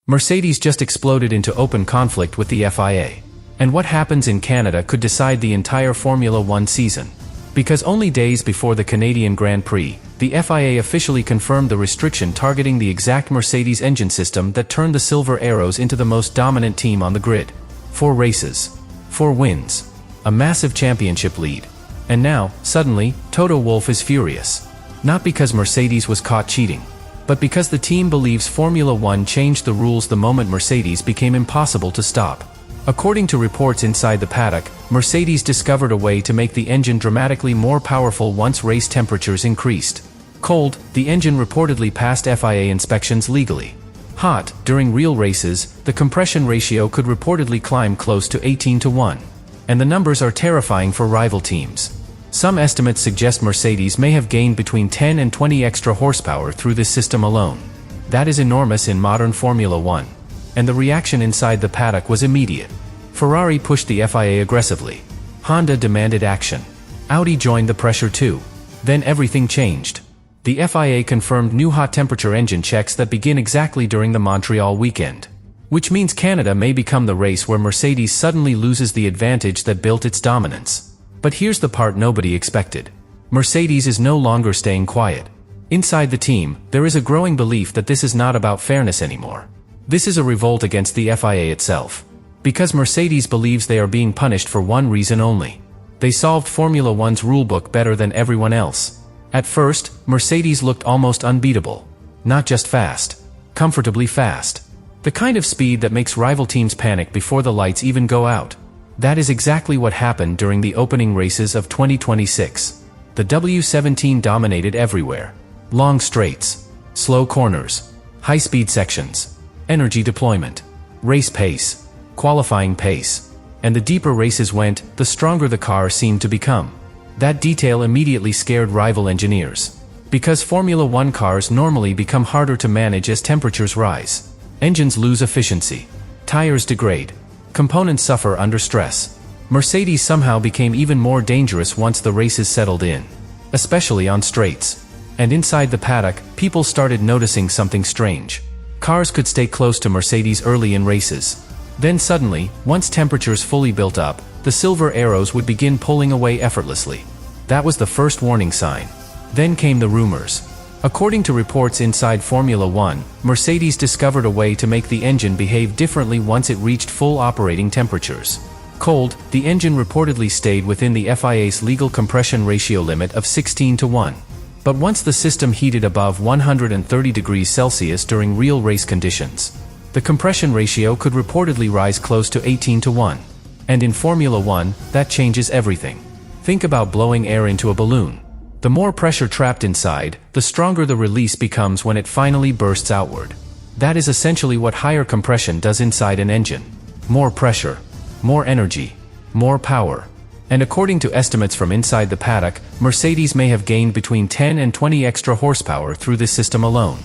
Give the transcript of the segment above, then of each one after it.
Mercedes just exploded into open conflict with the FIA. And what happens in Canada could decide the entire Formula One season. Because only days before the Canadian Grand Prix, the FIA officially confirmed the restriction targeting the exact Mercedes engine system that turned the Silver Arrows into the most dominant team on the grid. 4 races. 4 wins. A massive championship lead. And now, suddenly, Toto Wolff is furious. Not because Mercedes was caught cheating, but because the team believes Formula One changed the rules the moment Mercedes became impossible to stop. According to reports inside the paddock, Mercedes discovered a way to make the engine dramatically more powerful once race temperatures increased. Cold, the engine reportedly passed FIA inspections legally. Hot, during real races, the compression ratio could reportedly climb close to 18:1. And the numbers are terrifying for rival teams. Some estimates suggest Mercedes may have gained between 10 and 20 extra horsepower through this system alone. That is enormous in modern Formula One. And the reaction inside the paddock was immediate. Ferrari pushed the FIA aggressively. Honda demanded action. Audi joined the pressure too. Then everything changed. The FIA confirmed new hot temperature engine checks that begin exactly during the Montreal weekend. Which means Canada may become the race where Mercedes suddenly loses the advantage that built its dominance. But here's the part nobody expected. Mercedes is no longer staying quiet. Inside the team, there is a growing belief that this is not about fairness anymore. This is a revolt against the FIA itself. Because Mercedes believes they are being punished for one reason only. They solved Formula One's rulebook better than everyone else. At first, Mercedes looked almost unbeatable. Not just fast. Comfortably fast. The kind of speed that makes rival teams panic before the lights even go out. That is exactly what happened during the opening races of 2026. The W17 dominated everywhere. Long straights, slow corners, high-speed sections, energy deployment, race pace, qualifying pace. And the deeper races went, the stronger the car seemed to become. That detail immediately scared rival engineers. Because Formula One cars normally become harder to manage as temperatures rise. Engines lose efficiency. Tires degrade. Components suffer under stress. Mercedes somehow became even more dangerous once the races settled in. Especially on straights. And inside the paddock, people started noticing something strange. Cars could stay close to Mercedes early in races. Then suddenly, once temperatures fully built up, the Silver Arrows would begin pulling away effortlessly. That was the first warning sign. Then came the rumors. According to reports inside Formula One, Mercedes discovered a way to make the engine behave differently once it reached full operating temperatures. Cold, the engine reportedly stayed within the FIA's legal compression ratio limit of 16:1. But once the system heated above 130 degrees Celsius during real race conditions, the compression ratio could reportedly rise close to 18:1. And in Formula One, that changes everything. Think about blowing air into a balloon. The more pressure trapped inside, the stronger the release becomes when it finally bursts outward. That is essentially what higher compression does inside an engine. More pressure, more energy, more power. And according to estimates from inside the paddock, Mercedes may have gained between 10 and 20 extra horsepower through this system alone.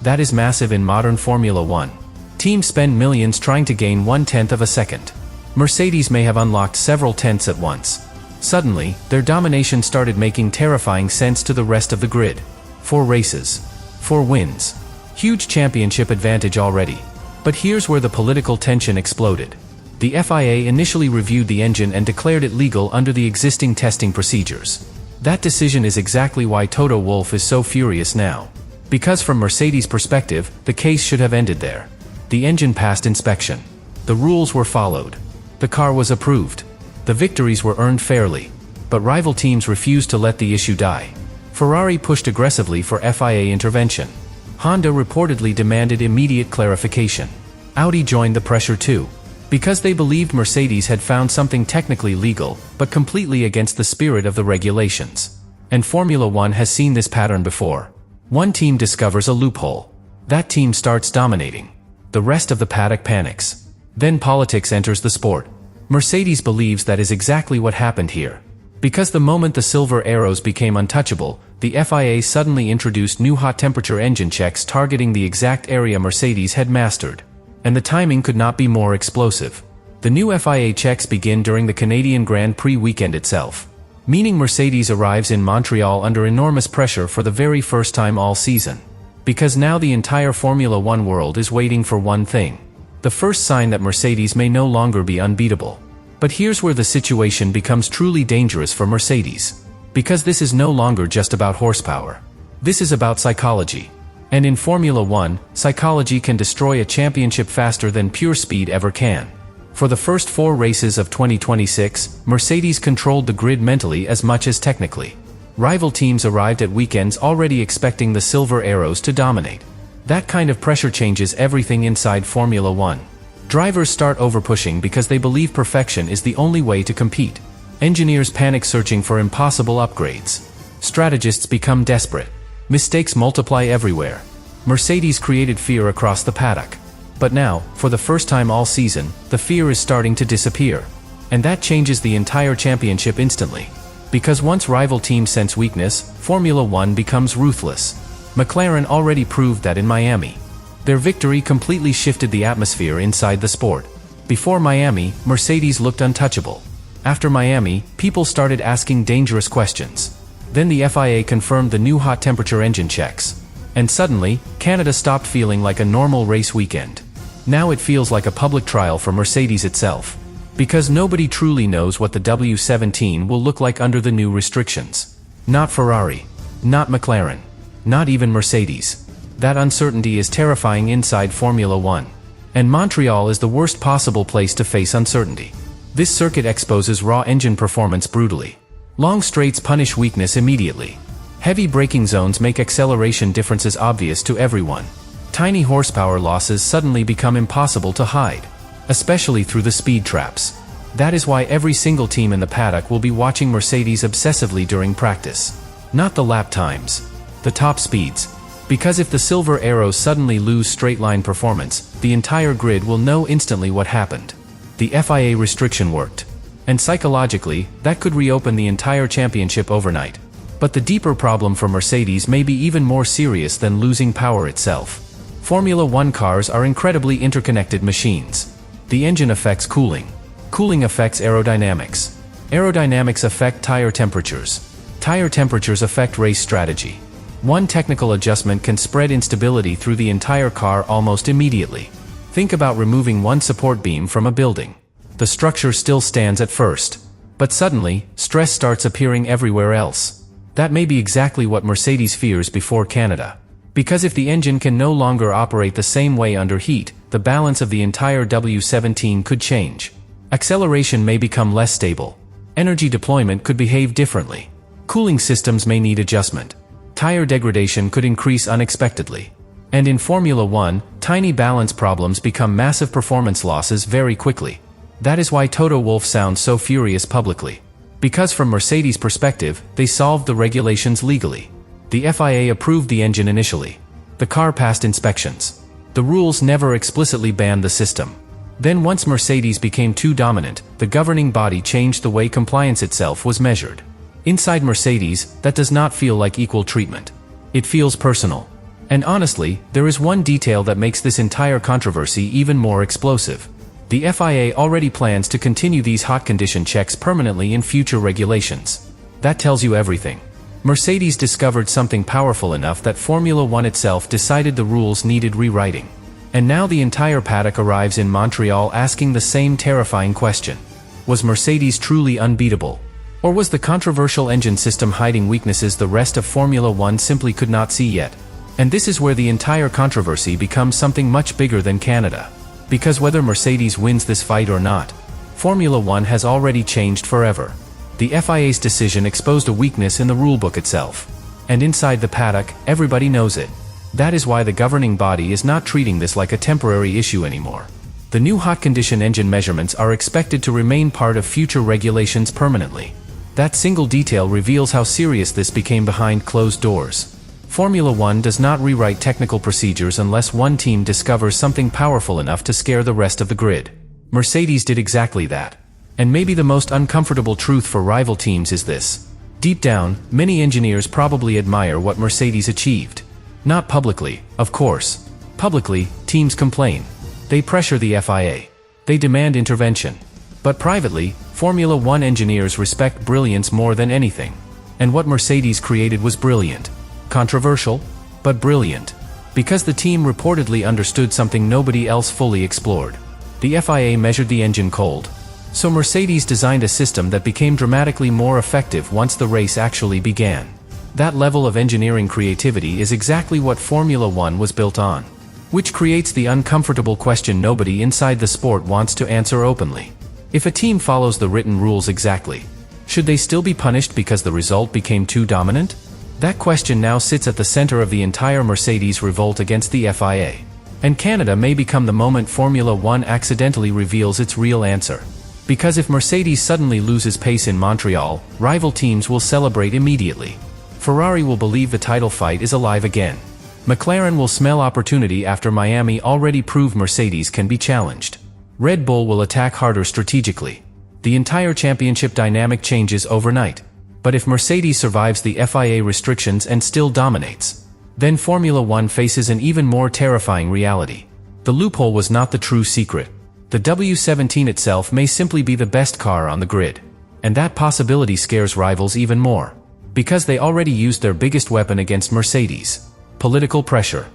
That is massive in modern Formula One. Teams spend millions trying to gain 1/10 of a second. Mercedes may have unlocked several tenths at once. Suddenly, their domination started making terrifying sense to the rest of the grid. 4 races. 4 wins. Huge championship advantage already. But here's where the political tension exploded. The FIA initially reviewed the engine and declared it legal under the existing testing procedures. That decision is exactly why Toto Wolff is so furious now. Because from Mercedes' perspective, the case should have ended there. The engine passed inspection. The rules were followed. The car was approved. The victories were earned fairly. But rival teams refused to let the issue die. Ferrari pushed aggressively for FIA intervention. Honda reportedly demanded immediate clarification. Audi joined the pressure too. Because they believed Mercedes had found something technically legal, but completely against the spirit of the regulations. And Formula One has seen this pattern before. One team discovers a loophole. That team starts dominating. The rest of the paddock panics. Then politics enters the sport. Mercedes believes that is exactly what happened here. Because the moment the Silver Arrows became untouchable, the FIA suddenly introduced new hot temperature engine checks targeting the exact area Mercedes had mastered. And the timing could not be more explosive. The new FIA checks begin during the Canadian Grand Prix weekend itself. Meaning Mercedes arrives in Montreal under enormous pressure for the very first time all season. Because now the entire Formula One world is waiting for one thing. The first sign that Mercedes may no longer be unbeatable. But here's where the situation becomes truly dangerous for Mercedes. Because this is no longer just about horsepower. This is about psychology. And in Formula One, psychology can destroy a championship faster than pure speed ever can. For the first 4 races of 2026, Mercedes controlled the grid mentally as much as technically. Rival teams arrived at weekends already expecting the silver arrows to dominate. That kind of pressure changes everything inside Formula One. Drivers start overpushing because they believe perfection is the only way to compete. Engineers panic searching for impossible upgrades. Strategists become desperate. Mistakes multiply everywhere. Mercedes created fear across the paddock. But now, for the first time all season, the fear is starting to disappear. And that changes the entire championship instantly. Because once rival teams sense weakness, Formula One becomes ruthless. McLaren already proved that in Miami. Their victory completely shifted the atmosphere inside the sport. Before Miami, Mercedes looked untouchable. After Miami, people started asking dangerous questions. Then the FIA confirmed the new hot temperature engine checks. And suddenly, Canada stopped feeling like a normal race weekend. Now it feels like a public trial for Mercedes itself. Because nobody truly knows what the W17 will look like under the new restrictions. Not Ferrari. Not McLaren. Not even Mercedes. That uncertainty is terrifying inside Formula One. And Montreal is the worst possible place to face uncertainty. This circuit exposes raw engine performance brutally. Long straights punish weakness immediately. Heavy braking zones make acceleration differences obvious to everyone. Tiny horsepower losses suddenly become impossible to hide. Especially through the speed traps. That is why every single team in the paddock will be watching Mercedes obsessively during practice. Not the lap times. The top speeds. Because if the silver arrows suddenly lose straight-line performance, the entire grid will know instantly what happened. The FIA restriction worked. And psychologically, that could reopen the entire championship overnight. But the deeper problem for Mercedes may be even more serious than losing power itself. Formula One cars are incredibly interconnected machines. The engine affects cooling. Cooling affects aerodynamics. Aerodynamics affect tire temperatures. Tire temperatures affect race strategy. One technical adjustment can spread instability through the entire car almost immediately. Think about removing one support beam from a building. The structure still stands at first. But suddenly, stress starts appearing everywhere else. That may be exactly what Mercedes fears before Canada. Because if the engine can no longer operate the same way under heat, the balance of the entire W17 could change. Acceleration may become less stable. Energy deployment could behave differently. Cooling systems may need adjustment. Tire degradation could increase unexpectedly. And in Formula One, tiny balance problems become massive performance losses very quickly. That is why Toto Wolff sounds so furious publicly. Because from Mercedes' perspective, they solved the regulations legally. The FIA approved the engine initially. The car passed inspections. The rules never explicitly banned the system. Then once Mercedes became too dominant, the governing body changed the way compliance itself was measured. Inside Mercedes, that does not feel like equal treatment. It feels personal. And honestly, there is one detail that makes this entire controversy even more explosive. The FIA already plans to continue these hot condition checks permanently in future regulations. That tells you everything. Mercedes discovered something powerful enough that Formula One itself decided the rules needed rewriting. And now the entire paddock arrives in Montreal asking the same terrifying question. Was Mercedes truly unbeatable? Or was the controversial engine system hiding weaknesses the rest of Formula One simply could not see yet? And this is where the entire controversy becomes something much bigger than Canada. Because whether Mercedes wins this fight or not, Formula One has already changed forever. The FIA's decision exposed a weakness in the rulebook itself. And inside the paddock, everybody knows it. That is why the governing body is not treating this like a temporary issue anymore. The new hot condition engine measurements are expected to remain part of future regulations permanently. That single detail reveals how serious this became behind closed doors. Formula One does not rewrite technical procedures unless one team discovers something powerful enough to scare the rest of the grid. Mercedes did exactly that. And maybe the most uncomfortable truth for rival teams is this. Deep down, many engineers probably admire what Mercedes achieved. Not publicly, of course. Publicly, teams complain. They pressure the FIA. They demand intervention. But privately, Formula One engineers respect brilliance more than anything. And what Mercedes created was brilliant. Controversial, but brilliant. Because the team reportedly understood something nobody else fully explored. The FIA measured the engine cold. So Mercedes designed a system that became dramatically more effective once the race actually began. That level of engineering creativity is exactly what Formula One was built on. Which creates the uncomfortable question nobody inside the sport wants to answer openly. If a team follows the written rules exactly, should they still be punished because the result became too dominant? That question now sits at the center of the entire Mercedes revolt against the FIA. And Canada may become the moment Formula One accidentally reveals its real answer. Because if Mercedes suddenly loses pace in Montreal, rival teams will celebrate immediately. Ferrari will believe the title fight is alive again. McLaren will smell opportunity after Miami already proved Mercedes can be challenged. Red Bull will attack harder strategically. The entire championship dynamic changes overnight. But if Mercedes survives the FIA restrictions and still dominates, then Formula One faces an even more terrifying reality. The loophole was not the true secret. The W17 itself may simply be the best car on the grid. And that possibility scares rivals even more. Because they already used their biggest weapon against Mercedes. Political pressure.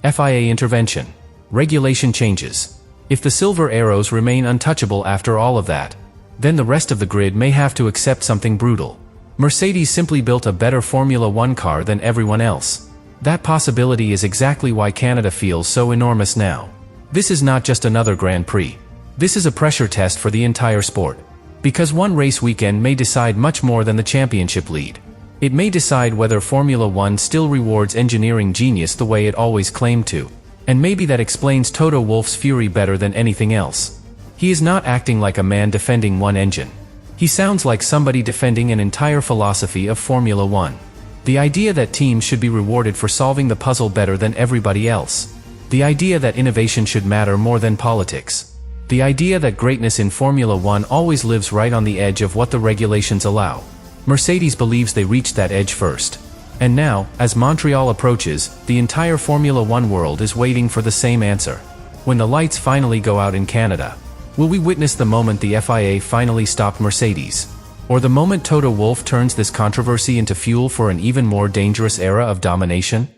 FIA intervention. Regulation changes. If the silver arrows remain untouchable after all of that, then the rest of the grid may have to accept something brutal. Mercedes simply built a better Formula One car than everyone else. That possibility is exactly why Canada feels so enormous now. This is not just another Grand Prix. This is a pressure test for the entire sport. Because one race weekend may decide much more than the championship lead. It may decide whether Formula One still rewards engineering genius the way it always claimed to. And maybe that explains Toto Wolff's fury better than anything else. He is not acting like a man defending one engine. He sounds like somebody defending an entire philosophy of Formula One. The idea that teams should be rewarded for solving the puzzle better than everybody else. The idea that innovation should matter more than politics. The idea that greatness in Formula One always lives right on the edge of what the regulations allow. Mercedes believes they reached that edge first. And now, as Montreal approaches, the entire Formula One world is waiting for the same answer. When the lights finally go out in Canada, will we witness the moment the FIA finally stopped Mercedes? Or the moment Toto Wolff turns this controversy into fuel for an even more dangerous era of domination?